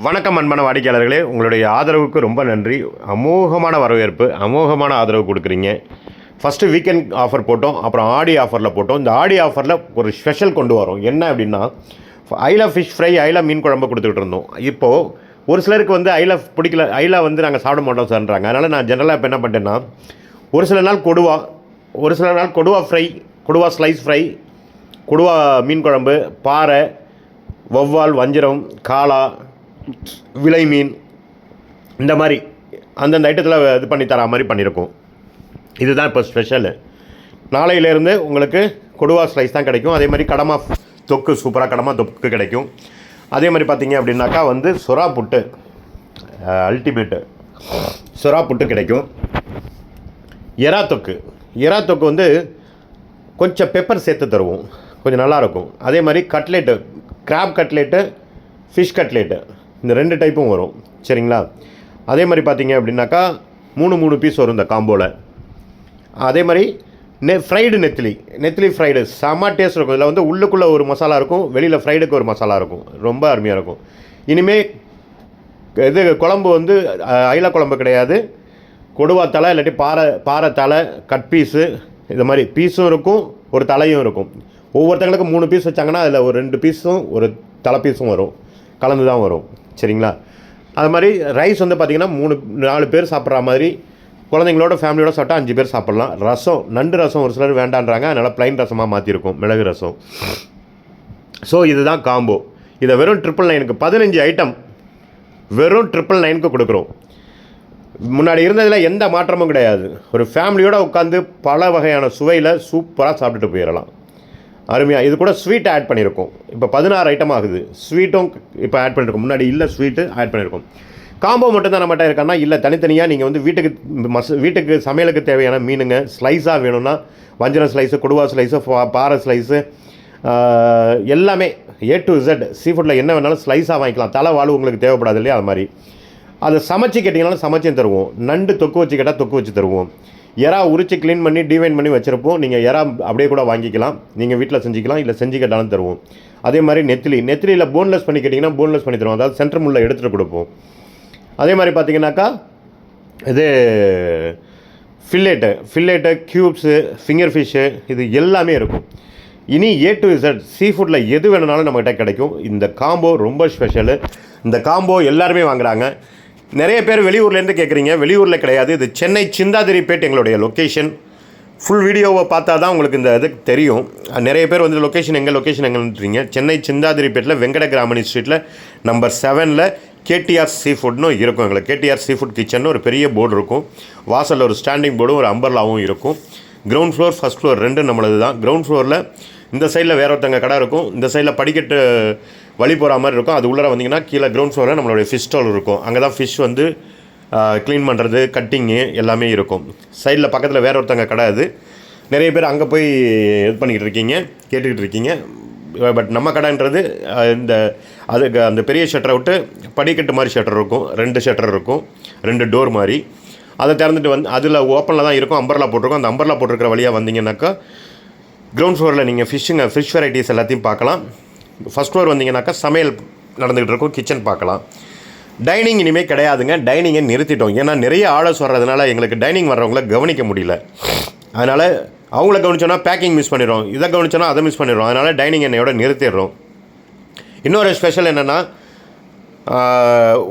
வணக்கம் அன்பான வாடிக்கையாளர்களே, உங்களுடைய ஆதரவுக்கு ரொம்ப நன்றி. அமோகமான வரவேற்பு, அமோகமான ஆதரவு கொடுக்குறீங்க. ஃபஸ்ட்டு வீக்கெண்ட் ஆஃபர் போட்டோம், அப்புறம் ஆடி ஆஃபரில் போட்டோம். இந்த ஆடி ஆஃபரில் ஒரு ஸ்பெஷல் கொண்டு வரோம். என்ன அப்படின்னா, ஐலா ஃபிஷ் ஃப்ரை, ஐலா மீன் குழம்பு கொடுத்துக்கிட்டு இருந்தோம். இப்போது ஒரு சிலருக்கு வந்து ஐலா பிடிக்கல, ஐலா வந்து நாங்கள் சாப்பிட மாட்டோம் சார்ன்றாங்க. அதனால் நான் ஜென்ரலாக இப்போ என்ன பண்ணிட்டேன்னா, ஒரு சில நாள் கொடுவா, ஒரு சில நாள் கொடுவா ஃப்ரை, கொடுவா ஸ்லைஸ் ஃப்ரை, கொடுவா மீன் குழம்பு, பாறை, வவ்வால், வஞ்சிரம், காளா, விலை மீன், இந்த மாதிரி அந்தந்த ஐட்டத்தில் இது பண்ணி தர மாதிரி பண்ணியிருக்கோம். இதுதான் இப்போ ஸ்பெஷலு. நாளையிலேருந்து உங்களுக்கு கொடுவா ஸ்லைஸ் தான் கிடைக்கும். அதே மாதிரி கடமா தொக்கு, சூப்பராக கடமா தொக்கு கிடைக்கும். அதே மாதிரி பார்த்தீங்க அப்படின்னாக்கா வந்து சுறா புட்டு, அல்டிமேட்டு சுறா புட்டு கிடைக்கும். எறா தொக்கு வந்து கொஞ்சம் பெப்பர் சேர்த்து தருவோம், கொஞ்சம் நல்லாயிருக்கும். அதே மாதிரி cutlet, crab cutlet, fish cutlet, இந்த 2 டைப்பும் வரும். சரிங்களா? அதே மாதிரி பார்த்தீங்க அப்படின்னாக்கா 3 பீஸ் வரும் இந்த காம்போவில். அதே மாதிரி ஃப்ரைடு நெத்திலி ஃப்ரைடு செம்ம டேஸ்ட் இருக்கும். இதில் வந்து உள்ளுக்குள்ளே ஒரு மசாலா இருக்கும், வெளியில் ஃப்ரைடுக்கு ஒரு மசாலா இருக்கும். ரொம்ப அருமையாக இருக்கும். இனிமேல் இது குழம்பு வந்து ஐலா குழம்பு கிடையாது, கொடுவா தலை இல்லாட்டி பாறை தலை, கட் பீஸு, இது மாதிரி பீஸும் இருக்கும், ஒரு தலையும் இருக்கும். ஒவ்வொருத்தங்களுக்கு 3 பீஸ் வச்சாங்கன்னா அதில் ஒரு 2 பீஸும் ஒரு தலை பீஸும் வரும், கலந்து தான் வரும். சரிங்களா? அது மாதிரி ரைஸ் வந்து பார்த்திங்கன்னா 3-4 பேர் சாப்பிட்ற மாதிரி, குழந்தைங்களோட ஃபேமிலியோட சாப்பிட்டா 5 பேர் சாப்பிட்லாம். ரசம், நண்டு ரசம் ஒரு சிலர் வேண்டான்றாங்க, அதனால் ப்ளைன் ரசமாக மாற்றிருக்கோம், மிளகு ரசம். ஸோ இதுதான் காம்போ. இதை வெறும் 999க்கு 15 ஐட்டம் வெறும் 999க்கு கொடுக்குறோம். முன்னாடி இருந்ததில் எந்த மாற்றமும் கிடையாது. ஒரு ஃபேமிலியோடு உட்காந்து பல வகையான சுவையில் சூப்பராக சாப்பிட்டுட்டு போயிடலாம். அருமையாக. இது கூட ஸ்வீட் ஆட் பண்ணியிருக்கோம். இப்போ 16 ஐட்டம் ஆகுது. ஸ்வீட்டும் இப்போ ஆட் பண்ணியிருக்கோம். முன்னாடி இல்லை ஸ்வீட்டு ஆட் பண்ணியிருக்கோம். காம்போ மட்டும்தான் நம்மகிட்ட இருக்கான்னா இல்லை, தனித்தனியாக நீங்கள் வந்து வீட்டுக்கு சமையலுக்கு தேவையான மீனுங்க ஸ்லைஸாக வேணும்னா வஞ்சரம் ஸ்லைஸு, கொடுவா ஸ்லைஸு, பாறை ஸ்லைஸு, எல்லாமே A to Z சீ ஃபுட்டில் என்ன வேணாலும் ஸ்லைஸாக வாங்கிக்கலாம். தலை வாழ்வு உங்களுக்கு தேவைப்படாது இல்லையா? அது மாதிரி அதை சமைச்சு கேட்டிங்கனாலும் சமைச்சும் தருவோம். நண்டு தொக்கு வச்சு கேட்டால் தொக்கு வச்சு தருவோம். எறா உரிச்சு க்ளீன் பண்ணி டிவைன் பண்ணி வச்சுருப்போம். நீங்கள் எறா அப்படியே கூட வாங்கிக்கலாம், நீங்கள் வீட்டில் செஞ்சுக்கலாம், இல்லை செஞ்சு கேட்டாலும் தருவோம். அதே மாதிரி நெத்திலியில் போன்லெஸ் பண்ணி கேட்டிங்கன்னா போன்லெஸ் பண்ணி தருவோம், அதாவது சென்டர் முள்ள எடுத்துகிட்டு கொடுப்போம். அதே மாதிரி பார்த்தீங்கன்னாக்கா இது ஃபில்லேட்டு, க்யூப்ஸு, ஃபிங்கர் ஃபிஷ்ஷு, இது எல்லாமே இருக்கும். இனி A to Z சீ ஃபுட்டில் எது வேணுனாலும் நம்மகிட்ட கிடைக்கும். இந்த காம்போ ரொம்ப ஸ்பெஷலு. இந்த காம்போ எல்லாருமே வாங்குகிறாங்க. நிறைய பேர் வெளியூர்லேருந்து கேட்குறீங்க. வெளியூரில் கிடையாது, இது சென்னை சிந்தாதிரிப்பேட் எங்களுடைய லொக்கேஷன். ஃபுல் வீடியோவை பார்த்தா தான் உங்களுக்கு இந்த இது தெரியும். நிறைய பேர் வந்து லொக்கேஷன் எங்கேன்றீங்க. சென்னை சிந்தாதிரிப்பேட்டில் வெங்கட கிராமணி ஸ்ட்ரீட்டில் நம்பர் 7ல் KTR சீ ஃபுட்னு இருக்கும். எங்களுக்கு KTR சீ ஃபுட் கிச்சன் ஒரு பெரிய போர்டு இருக்கும். வாசலில் ஒரு ஸ்டாண்டிங் போர்டும் ஒரு அம்பர்லாவும் இருக்கும். கிரவுண்ட் ஃப்ளோர், ஃபஸ்ட் ஃப்ளோர் 2 நம்மளது தான். கிரவுண்ட் ஃப்ளோரில் இந்த சைடில் வேற ஒருத்தங்க கடை இருக்கும், இந்த சைடில் படிக்கட்டு வழி போகிற மாதிரி இருக்கும். அது உள்ளே வந்தீங்கன்னா கீழே கிரவுண்ட் ஃப்ளோரில் நம்மளுடைய ஃபிஷ் ஸ்டால் இருக்கும். அங்கே தான் ஃபிஷ் வந்து க்ளீன் பண்ணுறது, கட்டிங்கு எல்லாமே இருக்கும். சைடில் பக்கத்தில் வேற ஒருத்தங்க கடை. அது நிறைய பேர் அங்கே போய் இது பண்ணிக்கிட்டு இருக்கீங்க, கேட்டுக்கிட்டு இருக்கீங்க. பட் நம்ம கடைன்றது அதுக்கு அந்த பெரிய ஷட்டரை விட்டு படிக்கட்டு மாதிரி ஷட்டர் இருக்கும், 2 ஷட்டர் இருக்கும், 2 டோர் மாதிரி. அதை திறந்துட்டு வந்து அதில் ஓப்பனில் தான் இருக்கும், அம்பர்லா போட்டிருக்கோம். அந்த அம்பர்லா போட்டிருக்கிற வழியாக வந்தீங்கன்னாக்கா கிரவுண்ட் ஃப்ளோரில் நீங்கள் ஃபிஷ் வெரைட்டிஸ் எல்லாத்தையும் பார்க்கலாம். ஃபஸ்ட் ஃப்ளோர் வந்தீங்கன்னாக்கா சமையல் நடந்துகிட்டு இருக்கும், கிச்சன் பார்க்கலாம். டைனிங் இனிமேல் கிடையாதுங்க, டைனிங்கை நிறுத்திட்டோம். ஏன்னா நிறைய ஆர்டர்ஸ் வர்றதுனால எங்களுக்கு டைனிங் வர்றவங்கள கவனிக்க முடியல. அதனால் அவங்கள கவனிச்சோன்னா பேக்கிங் மிஸ் பண்ணிடுறோம், இதை கவனிச்சோன்னா அதை மிஸ் பண்ணிடுறோம். அதனால் டைனிங் என்னையோட நிறுத்திடுறோம். இன்னொரு ஸ்பெஷல் என்னென்னா,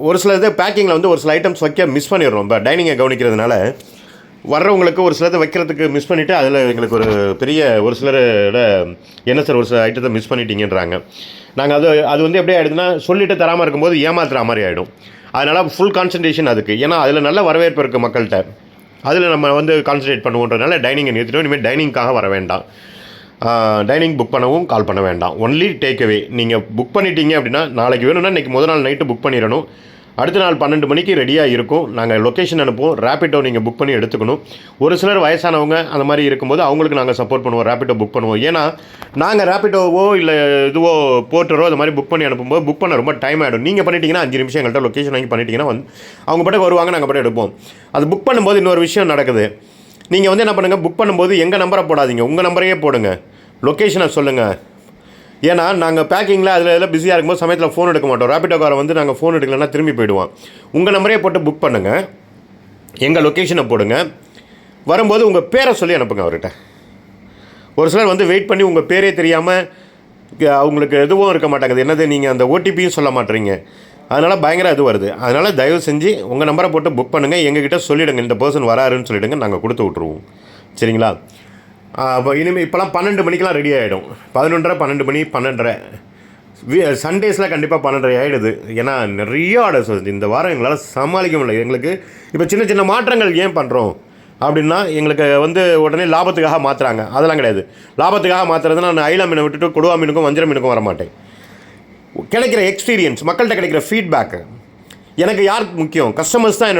ஒரு சில இது பேக்கிங்கில் வந்து ஒரு சில ஐட்டம்ஸ் வைக்க மிஸ் பண்ணிடுறோம். இப்போ டைனிங்கை கவனிக்கிறதுனால வர்றவங்களுக்கு ஒரு சிலதை வைக்கிறதுக்கு மிஸ் பண்ணிவிட்டு அதில் எங்களுக்கு ஒரு பெரிய ஒரு சிலரோட என்ன சார் ஒரு சில ஐட்டத்தை மிஸ் பண்ணிட்டீங்கன்றாங்க. நாங்கள் அது வந்து எப்படி ஆகிடுதுன்னா, சொல்லிவிட்டு தராமல் இருக்கும்போது ஏமாத்துற மாதிரி ஆகிடும். அதனால் ஃபுல் கான்சன்ட்ரேஷன் அதுக்கு. ஏன்னா அதில் நல்ல வரவேற்பு இருக்குது மக்கள்கிட்ட, அதில் நம்ம வந்து கான்சன்ட்ரேட் பண்ணுவோன்றதுனால டைனிங்கை நிறுத்திட்டோம். இனிமேல் டைனிங்காக வர வேண்டாம், டைனிங் புக் பண்ணவும் கால் பண்ண வேண்டாம். Only take away. நீங்கள் புக் பண்ணிட்டீங்க அப்படின்னா நாளைக்கு வேணும்னா இன்றைக்கி முதல் நாள் நைட்டு புக் பண்ணிடணும். அடுத்த நாள் 12 மணிக்கு ரெடியாக இருக்கும். நாங்கள் லொக்கேஷன் அனுப்புவோம். ரேப்பிடோ நீங்கள் புக் பண்ணி எடுத்துக்கணும். ஒரு சிலர் வயசானவங்க அந்த மாதிரி இருக்கும்போது அவங்களுக்கு நாங்கள் சப்போர்ட் பண்ணுவோம், ரேப்பிடோ புக் பண்ணுவோம். ஏன்னா நாங்கள் ரேப்பிடோவோ இல்லை இதுவோ போர்ட்டரோ அது மாதிரி புக் பண்ணி அனுப்பும்போது புக் பண்ண ரொம்ப டைம் ஆகிடும். நீங்கள் பண்ணிட்டீங்கன்னா 5 நிமிஷம் எங்கள்கிட்ட லொக்கேஷன் வாங்கி பண்ணிட்டீங்கன்னா அவங்க பாட்டுக்கு வருவாங்க, நாங்கள் பாட்டு எடுப்போம். அது புக் பண்ணும்போது இன்னொரு விஷயம் நடக்குது. நீங்கள் வந்து என்ன பண்ணுங்கள், புக் பண்ணும்போது எங்கள் நம்பரை போடாதீங்க, உங்கள் நம்பரையே போடுங்க, லொக்கேஷனை சொல்லுங்கள். ஏன்னா நாங்கள் பேக்கிங்கில் அதில் எல்லாம் பிஸியாக இருக்கும்போது சமயத்தில் ஃபோன் எடுக்க மாட்டோம். ரேபிடோக்காரை வந்து நாங்கள் ஃபோன் எடுக்கலைன்னா திரும்பி போயிடுவோம். உங்கள் நம்பரே போட்டு புக் பண்ணுங்கள், எங்கள் லொக்கேஷனை போடுங்க, வரும்போது உங்கள் பேரை சொல்லி அனுப்புங்க அவர்கிட்ட. ஒரு சிலர் வந்து வெயிட் பண்ணி உங்கள் பேரே தெரியாமல் அவங்களுக்கு எதுவும் இருக்க மாட்டாங்குது, என்னது நீங்கள் அந்த ஓடிபியும் சொல்ல மாட்டேறீங்க, அதனால் பயங்கர இது வருது. அதனால் தயவு செஞ்சு உங்கள் நம்பரை போட்டு புக் பண்ணுங்கள், எங்ககிட்ட சொல்லிவிடுங்க இந்த பர்சன் வராருன்னு சொல்லிவிடுங்க, நாங்கள் கொடுத்து விட்ருவோம். சரிங்களா? இப்போ இனிமேல் இப்போலாம் 12 மணிக்கெலாம் ரெடி ஆகிடும். 11:30 12 மணி 12:30 சண்டேஸில் கண்டிப்பாக 12:30 ஆகிடுது. ஏன்னா நிறைய ஆர்டர்ஸ் வருது. இந்த வாரம் எங்களால் சமாளிக்க முடியல. எங்களுக்கு இப்போ சின்ன சின்ன மாற்றங்கள் ஏன் பண்ணுறோம் அப்படின்னா, எங்களுக்கு வந்து உடனே லாபத்துக்காக மாற்றுறாங்க, அதெல்லாம் கிடையாது. லாபத்துக்காக மாற்றுறதுனா நான் ஐலா மீனை விட்டுட்டு கொடுவா மீனுக்கும் வஞ்சர மீனுக்கும் வர மாட்டேன். கிடைக்கிற எக்ஸ்பீரியன்ஸ், மக்கள்கிட்ட கிடைக்கிற ஃபீட்பேக்கு எனக்கு யார் முக்கியம்? கஸ்டமர்ஸ் தான்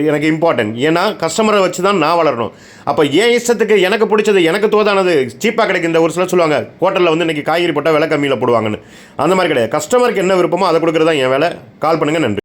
எனக்கு இம்பார்ட்டன்ட். ஏன்னா கஸ்டமரை வச்சு தான் நான் வளரணும். அப்போ என் இஷ்டத்துக்கு எனக்கு பிடிச்சது, எனக்கு தோதானது சீப்பாக கிடைக்கும். இந்த ஒரு சிலர் சொல்லுவாங்க ஹோட்டலில் வந்து இன்றைக்கி காய்கறி போட்டால் விலை கம்மியில் போடுவாங்கன்னு. அந்த மாதிரி கிடையாது. கஸ்டமருக்கு என்ன விருப்பமோ அதை கொடுக்குறது தான் என் வேலை. கால் பண்ணுங்கள். நன்றி.